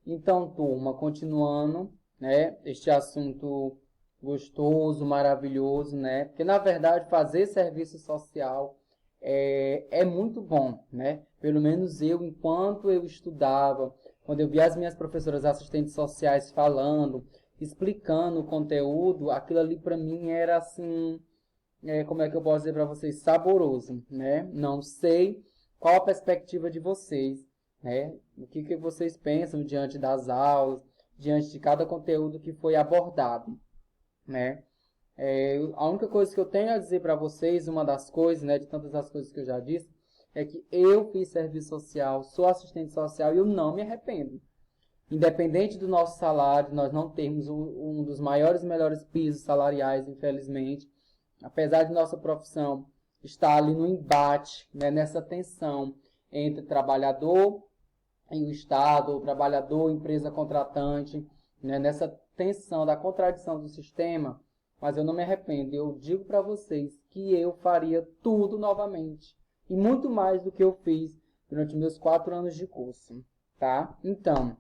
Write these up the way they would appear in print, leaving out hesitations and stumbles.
Então, turma, continuando, né, este assunto gostoso, maravilhoso, né? Porque, na verdade, fazer serviço social é muito bom, né? Pelo menos eu, enquanto eu estudava, quando eu via as minhas professoras assistentes sociais falando, explicando o conteúdo, aquilo ali para mim era assim, como é que eu posso dizer para vocês, saboroso, né? Não sei qual a perspectiva de vocês, né? O que vocês pensam diante das aulas, diante de cada conteúdo que foi abordado, né? A única coisa que eu tenho a dizer para vocês, uma das coisas, né, de tantas as coisas que eu já disse, é que eu fiz serviço social, sou assistente social e eu não me arrependo. Independente do nosso salário, nós não temos um dos maiores e melhores pisos salariais, infelizmente. Apesar de nossa profissão estar ali no embate, né, nessa tensão entre trabalhador e o Estado, o trabalhador, empresa contratante, né, nessa tensão da contradição do sistema, mas eu não me arrependo. Eu digo para vocês que eu faria tudo novamente. E muito mais do que eu fiz durante meus 4 anos de curso. Tá? Então,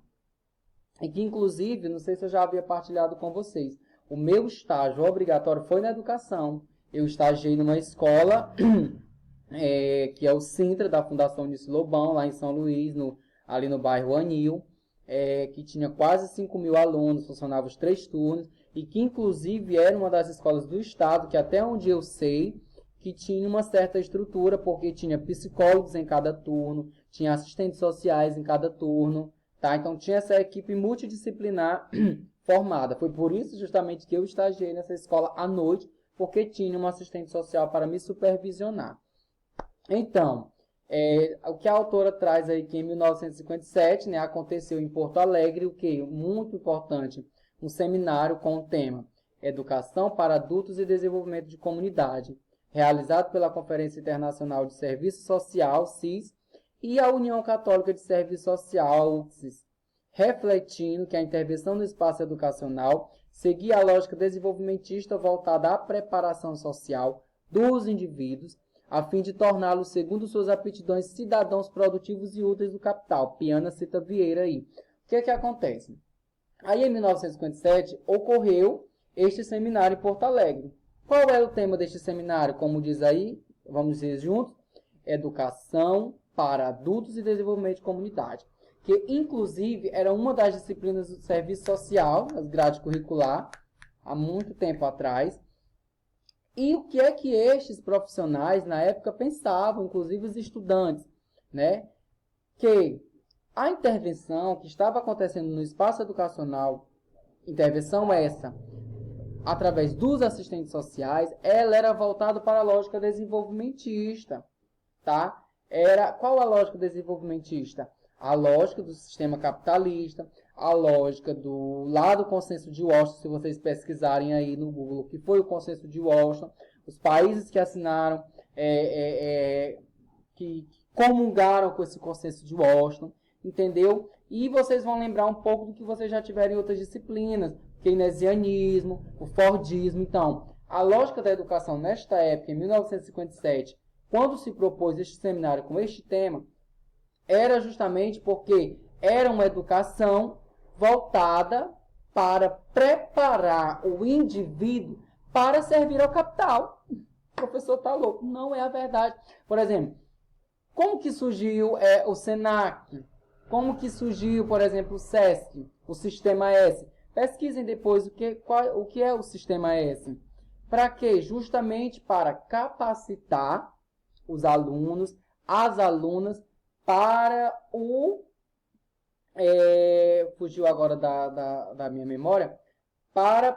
e que inclusive, não sei se eu já havia partilhado com vocês, o meu estágio obrigatório foi na educação. Eu estagiei numa escola que é o Sintra, da Fundação Nice Lobão, lá em São Luís, ali no bairro Anil, que tinha quase 5.000 alunos, funcionava os 3 turnos, e que inclusive era uma das escolas do estado, que até onde eu sei, que tinha uma certa estrutura, porque tinha psicólogos em cada turno, tinha assistentes sociais em cada turno, tá? Então tinha essa equipe multidisciplinar formada. Foi por isso justamente que eu estagiei nessa escola à noite, porque tinha um assistente social para me supervisionar. Então, o que a autora traz aí que em 1957, né, aconteceu em Porto Alegre, o que? Muito importante, um seminário com o tema Educação para Adultos e Desenvolvimento de Comunidade, realizado pela Conferência Internacional de Serviço Social, CIS, e a União Católica de Serviço Social, UCSIS, refletindo que a intervenção no espaço educacional seguia a lógica desenvolvimentista voltada à preparação social dos indivíduos, a fim de torná-los, segundo suas aptidões, cidadãos produtivos e úteis do capital. Piana cita Vieira aí. O que acontece? Aí, em 1957, ocorreu este seminário em Porto Alegre. Qual era o tema deste seminário? Como diz aí, vamos dizer juntos, Educação para Adultos e Desenvolvimento de Comunidade, que, inclusive, era uma das disciplinas do serviço social, as grade curricular, há muito tempo atrás. E o que é que estes profissionais, na época, pensavam, inclusive os estudantes, né? Que a intervenção que estava acontecendo no espaço educacional, intervenção essa, através dos assistentes sociais, ela era voltada para a lógica desenvolvimentista, tá? Qual a lógica desenvolvimentista? A lógica do sistema capitalista, a lógica lá do consenso de Washington, se vocês pesquisarem aí no Google, o que foi o consenso de Washington, os países que assinaram, que comungaram com esse consenso de Washington, entendeu? E vocês vão lembrar um pouco do que vocês já tiveram em outras disciplinas, keynesianismo, o fordismo. Então, a lógica da educação nesta época, em 1957, quando se propôs este seminário com este tema, era justamente porque era uma educação voltada para preparar o indivíduo para servir ao capital. O professor está louco. Não é a verdade. Por exemplo, como que surgiu o SENAC? Como que surgiu, por exemplo, o SESC, o Sistema S? Pesquisem depois o que é o Sistema S. Para quê? Justamente para capacitar os alunos, as alunas, para fugiu agora da minha memória, para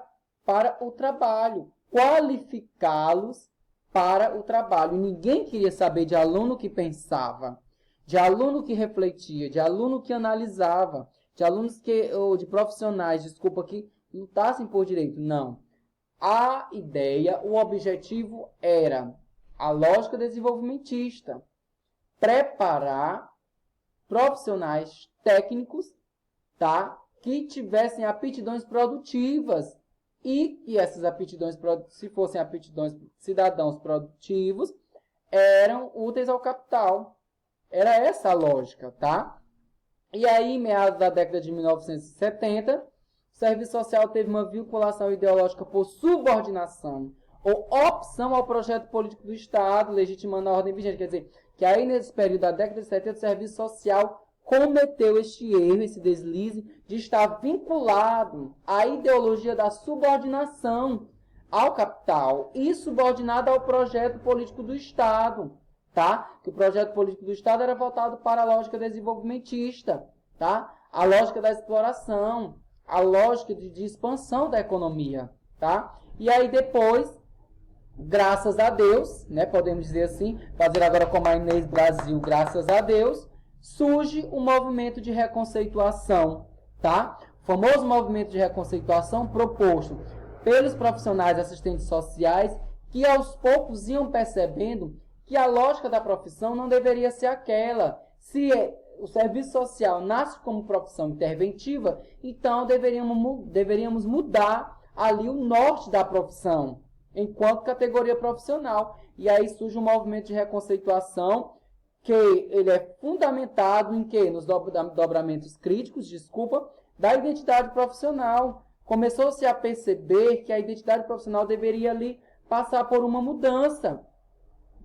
o trabalho, qualificá-los para o trabalho. Ninguém queria saber de aluno que pensava, de aluno que refletia, de aluno que analisava, de alunos ou de profissionais, desculpa, que lutassem por direito. Não. A ideia, o objetivo era a lógica desenvolvimentista, preparar profissionais técnicos, tá, que tivessem aptidões produtivas e que essas aptidões, se fossem aptidões cidadãos produtivos, eram úteis ao capital. Era essa a lógica, tá? E aí, em meados da década de 1970, o serviço social teve uma vinculação ideológica por subordinação ou opção ao projeto político do Estado, legitimando a ordem vigente. Quer dizer, que aí nesse período da década de 70, o serviço social cometeu este erro, esse deslize, de estar vinculado à ideologia da subordinação ao capital e subordinado ao projeto político do Estado, tá? Que o projeto político do Estado era voltado para a lógica desenvolvimentista, tá? A lógica da exploração, a lógica de expansão da economia, tá? E aí depois, graças a Deus, né, podemos dizer assim, fazer agora como a Inês Brasil, graças a Deus, surge o movimento de reconceituação, tá? O famoso movimento de reconceituação proposto pelos profissionais assistentes sociais que aos poucos iam percebendo que a lógica da profissão não deveria ser aquela. Se o serviço social nasce como profissão interventiva, então deveríamos mudar ali o norte da profissão, enquanto categoria profissional. E aí surge um movimento de reconceituação que ele é fundamentado em quê? Nos dobramentos críticos, da identidade profissional. Começou-se a perceber que a identidade profissional deveria ali passar por uma mudança,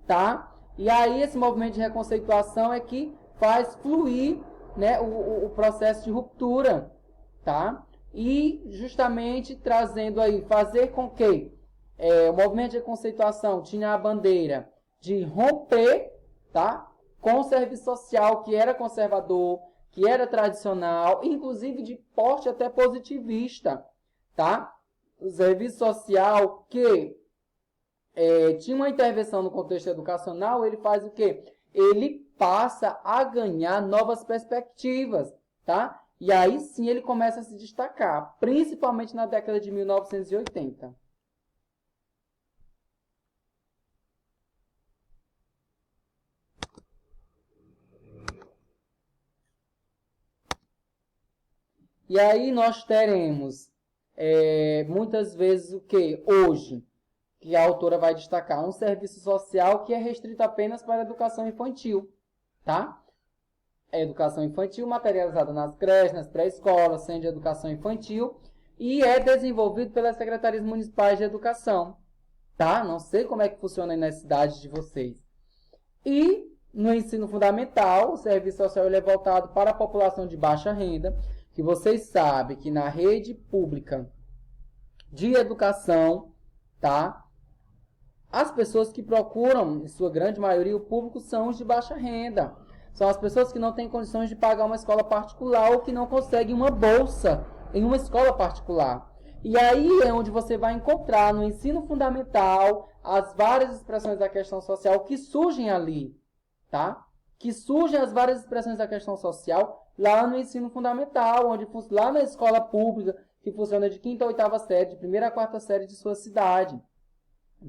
tá? E aí esse movimento de reconceituação é que faz fluir, né, o processo de ruptura, tá? E justamente trazendo aí, fazer com que o movimento de reconceituação tinha a bandeira de romper, tá, com o serviço social que era conservador, que era tradicional, inclusive de porte até positivista, tá? O serviço social que tinha uma intervenção no contexto educacional, ele faz o quê? Ele passa a ganhar novas perspectivas, tá? E aí sim ele começa a se destacar, principalmente na década de 1980. E aí nós teremos, muitas vezes, o que? Hoje, que a autora vai destacar, um serviço social que é restrito apenas para a educação infantil, tá? É educação infantil materializada nas creches, nas pré-escolas, centro de educação infantil, e é desenvolvido pelas secretarias municipais de educação, tá? Não sei como é que funciona aí nas cidades de vocês. E no ensino fundamental, o serviço social ele é voltado para a população de baixa renda, que vocês sabem que na rede pública de educação, tá? As pessoas que procuram, em sua grande maioria, o público são os de baixa renda. São as pessoas que não têm condições de pagar uma escola particular ou que não conseguem uma bolsa em uma escola particular. E aí é onde você vai encontrar no ensino fundamental as várias expressões da questão social que surgem ali, tá? Que surgem as várias expressões da questão social lá no ensino fundamental, lá na escola pública, que funciona de 5ª a 8ª série, de 1ª a 4ª série de sua cidade,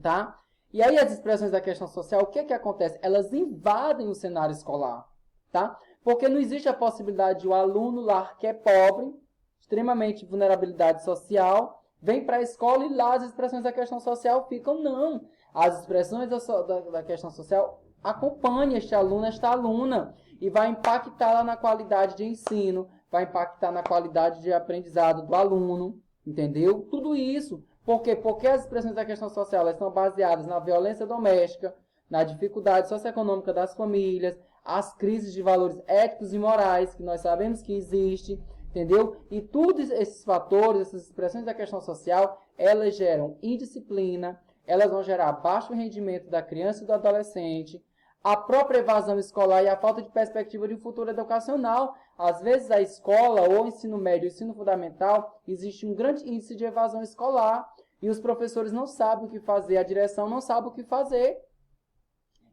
tá? E aí as expressões da questão social, o que que acontece? Elas invadem o cenário escolar, tá? Porque não existe a possibilidade de um aluno lá que é pobre, extremamente vulnerabilidade social, vem para a escola e lá as expressões da questão social ficam, não. As expressões da questão social acompanham este aluno, esta aluna, e vai impactar lá na qualidade de ensino, vai impactar na qualidade de aprendizado do aluno, entendeu? Tudo isso. Por quê? Porque as expressões da questão social elas estão baseadas na violência doméstica, na dificuldade socioeconômica das famílias, as crises de valores éticos e morais, que nós sabemos que existe, entendeu? E todos esses fatores, essas expressões da questão social, elas geram indisciplina, elas vão gerar baixo rendimento da criança e do adolescente, a própria evasão escolar e a falta de perspectiva de um futuro educacional. Às vezes a escola, ou ensino médio, ou ensino fundamental, existe um grande índice de evasão escolar e os professores não sabem o que fazer, a direção não sabe o que fazer.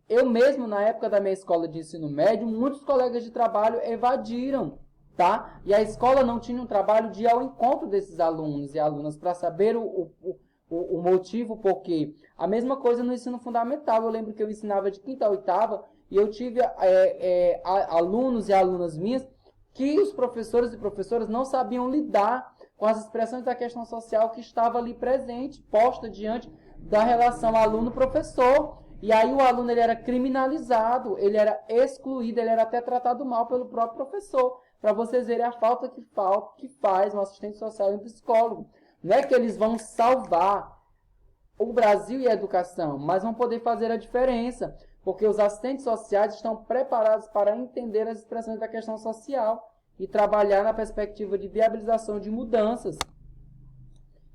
Eu mesmo, na época da minha escola de ensino médio, muitos colegas de trabalho evadiram, tá? E a escola não tinha um trabalho de ir ao encontro desses alunos e alunas para saber o motivo, porque a mesma coisa no ensino fundamental. Eu lembro que eu ensinava de 5ª a 8ª e eu tive alunos e alunas minhas que os professores e professoras não sabiam lidar com as expressões da questão social que estava ali presente, posta diante da relação aluno-professor. E aí o aluno ele era criminalizado, ele era excluído, ele era até tratado mal pelo próprio professor, para vocês verem a falta que faz um assistente social e um psicólogo. Não é que eles vão salvar o Brasil e a educação, mas vão poder fazer a diferença, porque os assistentes sociais estão preparados para entender as expressões da questão social e trabalhar na perspectiva de viabilização de mudanças.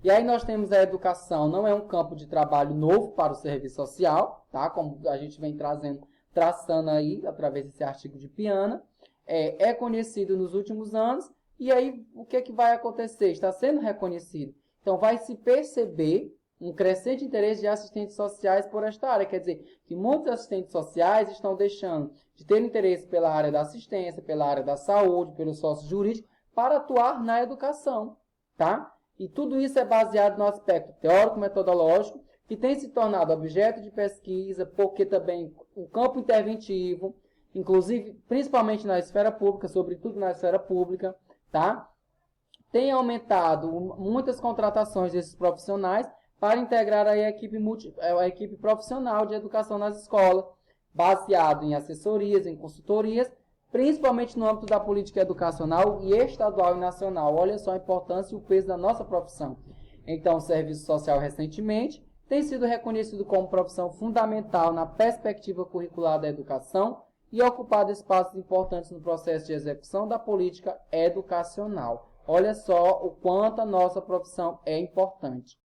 E aí nós temos a educação, não é um campo de trabalho novo para o serviço social, tá? Como a gente vem traçando aí, através desse artigo de Piana, é conhecido nos últimos anos, e aí o que vai acontecer? Está sendo reconhecido. Então vai se perceber um crescente interesse de assistentes sociais por esta área. Quer dizer, que muitos assistentes sociais estão deixando de ter interesse pela área da assistência, pela área da saúde, pelo sócio jurídico, para atuar na educação, tá? E tudo isso é baseado no aspecto teórico-metodológico, que tem se tornado objeto de pesquisa, porque também o campo interventivo, inclusive, principalmente na esfera pública, sobretudo na esfera pública, tá? Tem aumentado muitas contratações desses profissionais para integrar a equipe profissional de educação nas escolas, baseado em assessorias, em consultorias, principalmente no âmbito da política educacional e estadual e nacional. Olha só a importância e o peso da nossa profissão. Então, o serviço social recentemente tem sido reconhecido como profissão fundamental na perspectiva curricular da educação e ocupado espaços importantes no processo de execução da política educacional. Olha só o quanto a nossa profissão é importante.